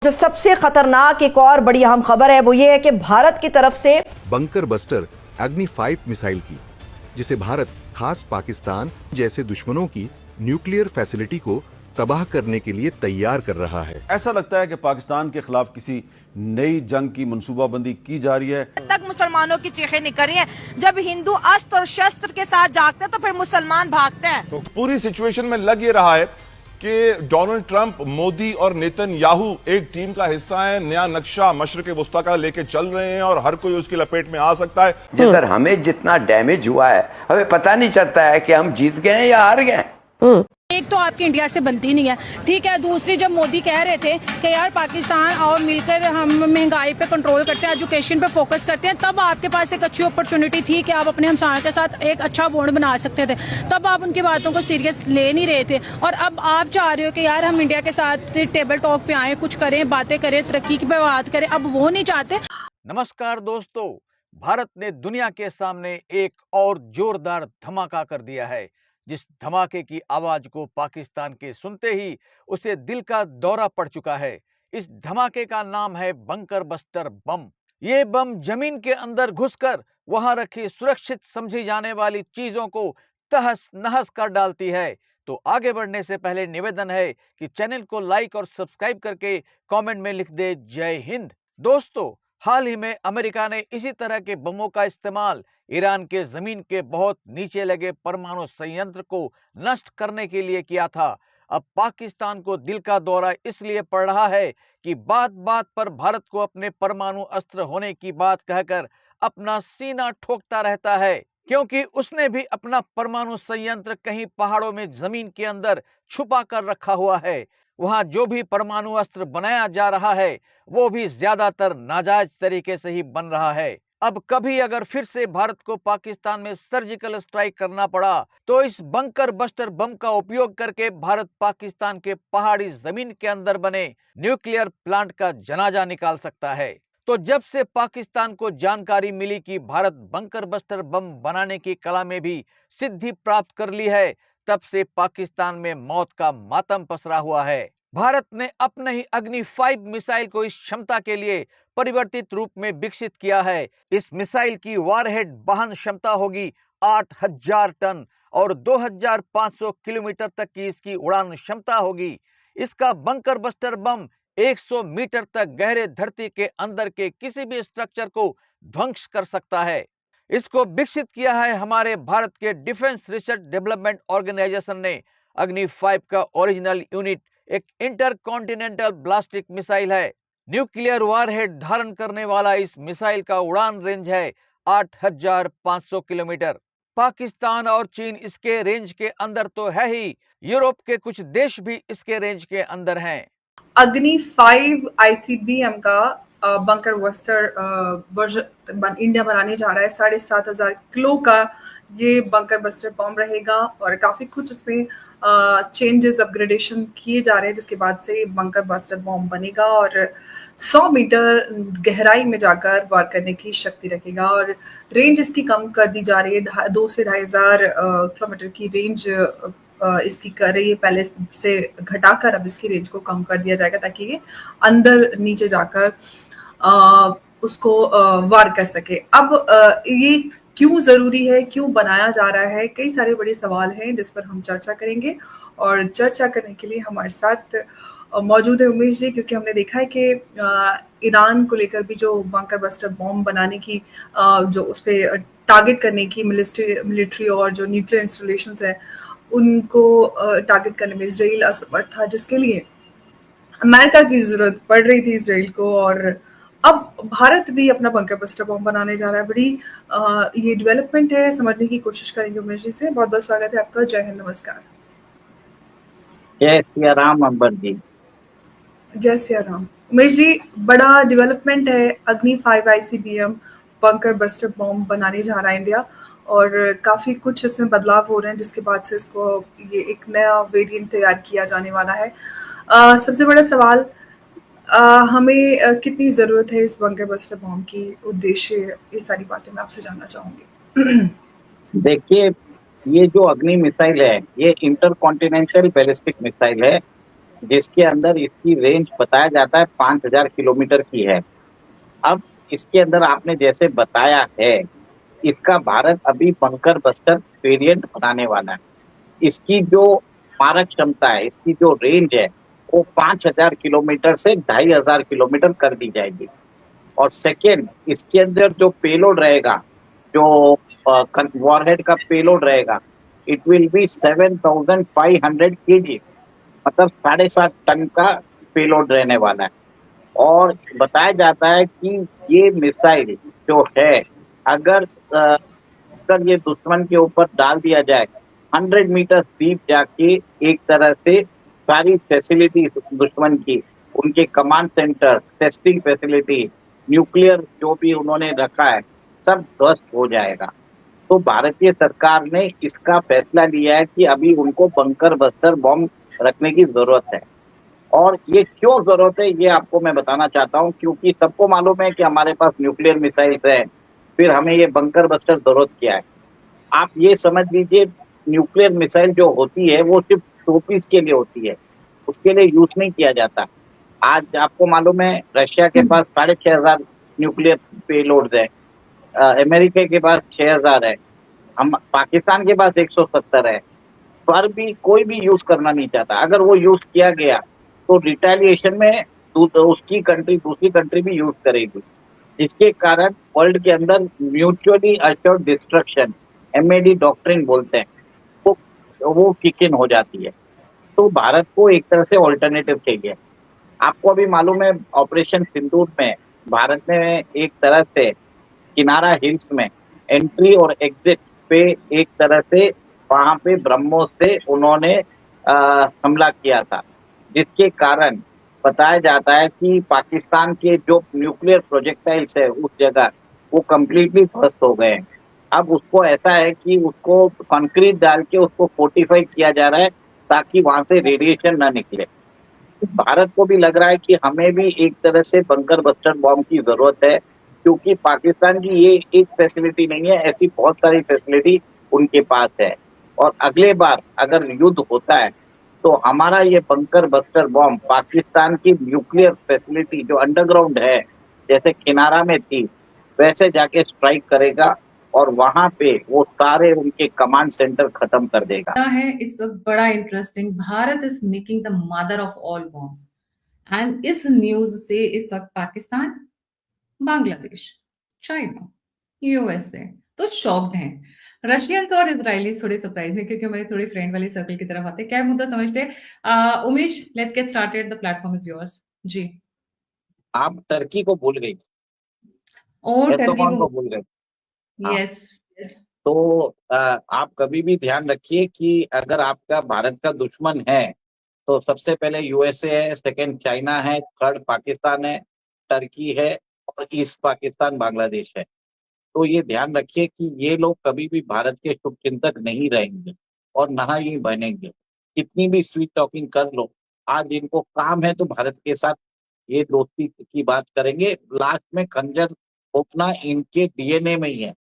जो सबसे खतरनाक एक और बड़ी अहम खबर है वो ये है कि भारत की तरफ से बंकर बस्टर अग्नि 5 मिसाइल की, जिसे भारत खास पाकिस्तान जैसे दुश्मनों की न्यूक्लियर फैसिलिटी को तबाह करने के लिए तैयार कर रहा है। ऐसा लगता है कि पाकिस्तान के खिलाफ किसी नई जंग की मंसूबाबंदी की जा रही है। तक मुसलमानों की चीखें निकल रही हैं। जब हिंदू अस्त्र और शस्त्र के साथ जागते हैं तो फिर मुसलमान भागते हैं। तो पूरी सिचुएशन में लग ये रहा है कि डोनाल्ड ट्रंप, मोदी और नेतन्याहू एक टीम का हिस्सा है। नया नक्शा मशरिक वस्ता का लेके चल रहे हैं और हर कोई उसकी लपेट में आ सकता है। जिधर हमें जितना डैमेज हुआ है हमें पता नहीं चलता है कि हम जीत गए या हार गए। एक तो आपकी इंडिया से बनती नहीं है, ठीक है। दूसरी, जब मोदी कह रहे थे कि यार पाकिस्तान और मिलकर हम महंगाई पे कंट्रोल करते हैं, एजुकेशन पे फोकस करते हैं, तब आपके पास एक अच्छी अपॉर्चुनिटी थी कि आप अपने हमसायों के साथ एक अच्छा बॉन्ड बना सकते थे। तब आप उनकी बातों को सीरियस ले नहीं रहे थे और अब आप चाह रहे हो कि यार हम इंडिया के साथ टेबल टॉक पे आए, कुछ करें, बातें करें, तरक्की की बात करें। अब वो नहीं चाहते। नमस्कार दोस्तों, भारत ने दुनिया के सामने एक और जोरदार धमाका कर दिया है, जिस धमाके की आवाज को पाकिस्तान के सुनते ही उसे दिल का दौरा पड़ चुका है। इस धमाके का नाम है बंकर बस्टर बम। ये बम जमीन के अंदर घुसकर वहां रखी सुरक्षित समझी जाने वाली चीजों को तहस नहस कर डालती है। तो आगे बढ़ने से पहले निवेदन है कि चैनल को लाइक और सब्सक्राइब करके कमेंट में लिख दे जय हिंद। दोस्तों, हाल ही में अमेरिका ने इसी तरह के बमों का इस्तेमाल ईरान के जमीन के बहुत नीचे लगे परमाणु संयंत्र को नष्ट करने के लिए किया था। अब पाकिस्तान को दिल का दौरा इसलिए पड़ रहा है कि बात बात पर भारत को अपने परमाणु अस्त्र होने की बात कहकर अपना सीना ठोकता रहता है, क्योंकि उसने भी अपना परमाणु संयंत्र कहीं पहाड़ों में जमीन के अंदर छुपा कर रखा हुआ है। वहां जो भी परमाणु अस्त्र बनाया जा रहा है वो भी ज्यादातर नाजायज तरीके से ही बन रहा है। अब कभी अगर फिर से भारत को पाकिस्तान में सर्जिकल स्ट्राइक करना पड़ा तो इस बंकर बस्टर बम का उपयोग करके भारत पाकिस्तान के पहाड़ी जमीन के अंदर बने न्यूक्लियर प्लांट का जनाजा निकाल सकता है। तो जब से पाकिस्तान को जानकारी मिली कि भारत बंकर बस्टर बम बनाने की कला में भी सिद्धि प्राप्त कर ली है, तब से पाकिस्तान में मौत का मातम पसरा हुआ है। भारत ने अपने ही अग्नि 5 मिसाइल को इस क्षमता के लिए परिवर्तित रूप में विकसित किया है। इस मिसाइल की वारहेड वहन क्षमता होगी 8000 टन और 2500 किलोमीटर तक की इसकी उड़ान क्षमता होगी। इसका बंकर बस्टर बम 100 मीटर तक गहरे धरती के अंदर के किसी भी स्ट्रक्चर को ध्वंस कर सकता है। इसको विकसित किया है हमारे भारत के डिफेंस रिसर्च डेवलपमेंट ऑर्गेनाइजेशन ने। अग्नि 5 का ओरिजिनल यूनिट एक इंटरकॉन्टिनेंटल ब्लास्टिक मिसाइल है। न्यूक्लियर वारहेड धारण करने वाला इस मिसाइल का उड़ान रेंज है 8500 किलोमीटर। पाकिस्तान और चीन इसके रेंज के अंदर तो है ही, यूरोप के कुछ देश भी इसके रेंज के अंदर हैं। अग्नि 5 ICBM का बंकर बस्टर वर्जन इंडिया बनाने जा रहा है। 7500 किलो का ये बंकर बस्टर बम रहेगा और काफी कुछ इसमें चेंजेस, अपग्रेडेशन किए जा रहे हैं, जिसके बाद से बंकर बस्टर बम बनेगा और 100 मीटर गहराई में जाकर वार करने की शक्ति रखेगा। और रेंज इसकी कम कर दी जा रही है, 2 से 2500 किलोमीटर की रेंज इसकी कर रही है। पहले से घटाकर अब इसकी रेंज को कम कर दिया जाएगा ताकि ये अंदर नीचे जाकर उसको वार कर सके। अब ये क्यों जरूरी है, क्यों बनाया जा रहा है, कई सारे बड़े सवाल हैं जिस पर हम चर्चा करेंगे। और चर्चा करने के लिए हमारे साथ मौजूद है उमेश जी, क्योंकि हमने देखा है कि ईरान को लेकर भी जो बंकर बस्टर बॉम्ब बनाने की जो उस पर टारगेट करने की मिलिट्री और जो न्यूक्लियर इंस्टॉलेशंस है उनको टारगेट करने में इजराइल असमर्थ था, जिसके लिए अमेरिका की जरूरत पड़ रही थी इजराइल को। और अब भारत भी अपना बंकर बस्टर बॉम्ब बनाने जा रहा है। बड़ी ये डेवलपमेंट है, समझने की कोशिश करेंगे उमेश जी से। बहुत बहुत स्वागत है आपका। जय हिंद, नमस्कार। जय सिया राम अंबर जी। जय सिया राम। उमेश जी, बड़ा डेवलपमेंट है, अग्नि 5 ICBM बंकर बस्टर बॉम्ब बनाने जा रहा है इंडिया और काफ़ी कुछ इसमें बदलाव हो रहे हैं, जिसके बाद से इसको ये एक नया वेरिएंट तैयार किया जाने वाला है। सबसे बड़ा सवाल, हमें कितनी ज़रूरत है इस बंकर बस्टर बॉम्ब की, उद्देश्य, ये सारी बातें मैं आपसे जानना चाहूँगी। देखिए, ये जो अग्नि मिसाइल है ये इंटरकॉन्टिनेंटल बैलिस्टिक मिसाइल है जिसके अंदर इसकी रेंज बताया जाता है 5000 किलोमीटर की है। अब इसके अंदर आपने जैसे बताया है, इसका भारत अभी बंकर बस्टर वेरिएंट बनाने वाला है। इसकी जो मारक क्षमता है, इसकी जो रेंज है, वो 5000 किलोमीटर से 2500 किलोमीटर कर दी जाएगी। और सेकेंड, इसके अंदर जो पेलोड रहेगा, जो वॉरहेड का पेलोड रहेगा, इट विल बी 7500 kg, मतलब 7.5 टन का पेलोड रहने वाला है। और बताया जाता है कि ये मिसाइल जो है, अगर ये दुश्मन के ऊपर डाल दिया जाए, 100 मीटर डीप जाके एक तरह से सारी फैसिलिटी दुश्मन की, उनके command centre, testing facility, nuclear जो भी उन्होंने रखा है, सब ध्वस्त हो जाएगा। तो भारतीय सरकार ने इसका फैसला लिया है कि अभी उनको बंकर बस्टर बॉम्ब रखने की जरूरत है। और ये क्यों जरूरत है, ये आपको मैं बताना चाहता हूँ, क्योंकि सबको मालूम है कि हमारे पास न्यूक्लियर मिसाइल्स है, फिर हमें ये बंकर बस्टर जरूरत क्या है। आप ये समझ लीजिए, न्यूक्लियर मिसाइल जो होती है वो सिर्फ शोपीस के लिए होती है, उसके लिए यूज नहीं किया जाता। आज आपको मालूम है रशिया के पास 6500 न्यूक्लियर पेलोड्स है, अमेरिका के पास 6000 है, हम पाकिस्तान के पास 170 है, पर भी कोई भी यूज करना नहीं चाहता। अगर वो यूज किया गया तो रिटेलिएशन में उसकी कंट्री, दूसरी कंट्री भी यूज करेगी, जिसके कारण वर्ल्ड के अंदर mutually assured destruction, MAD doctrine बोलते हैं, वो किक इन हो जाती है। तो भारत को एक तरह से ऑल्टरनेटिव चाहिए। आपको अभी मालूम है ऑपरेशन सिंदूर में भारत ने एक तरह से किनारा हिल्स में एंट्री और एग्जिट पे एक तरह से वहां पे ब्रह्मोस से उन्होंने हमला किया था, जिसके कारण बताया जाता है कि पाकिस्तान के जो न्यूक्लियर प्रोजेक्टाइल्स है उस जगह, वो कंप्लीटली ध्वस्त हो गए हैं। अब उसको ऐसा है कि उसको कंक्रीट डाल के उसको फोर्टिफाई किया जा रहा है ताकि वहां से रेडिएशन ना निकले। भारत को भी लग रहा है कि हमें भी एक तरह से बंकर बस्टर बॉम्ब की जरूरत है, क्योंकि पाकिस्तान की ये एक फैसिलिटी नहीं है, ऐसी बहुत सारी फैसिलिटी उनके पास है। और अगले बार अगर युद्ध होता है तो हमारा ये बंकर बस्टर बॉम्ब पाकिस्तान की न्यूक्लियर फैसिलिटी जो अंडरग्राउंड है, जैसे किनारा में थी, वैसे जाके स्ट्राइक करेगा और वहां पे वो सारे उनके कमांड सेंटर खत्म कर देगा। है इस वक्त बड़ा interesting, Bharat is making the mother of all bombs. And इस न्यूज से इस वक्त पाकिस्तान, बांग्लादेश, चाइना, USA तो शॉक्ड हैं। रशियंस और इजरायलीज थोड़े सरप्राइज हैं, क्योंकि हमारे थोड़े फ्रेंड वाले सर्कल की तरफ आते हैं। क्या मुद्दा समझते हैं? Umesh, let's get started, the platform is yours. जी। आप टर्की को भूल गई, और टर्की एर्दोगान को को भूल गए। Yes yes. तो आप कभी भी ध्यान रखिए कि अगर आपका भारत का दुश्मन है तो सबसे पहले USA है, सेकंड चाइना है, थर्ड पाकिस्तान है, टर्की है, और ईस्ट पाकिस्तान बांग्लादेश है। तो ये ध्यान रखिए कि ये लोग कभी भी भारत के शुभचिंतक नहीं रहेंगे और ना ही बनेंगे। कितनी भी स्वीट टॉकिंग कर लो, आज इनको काम है तो भारत के साथ ये दोस्ती की बात करेंगे। लास्ट में खंजर घोंपना इनके DNA में ही है।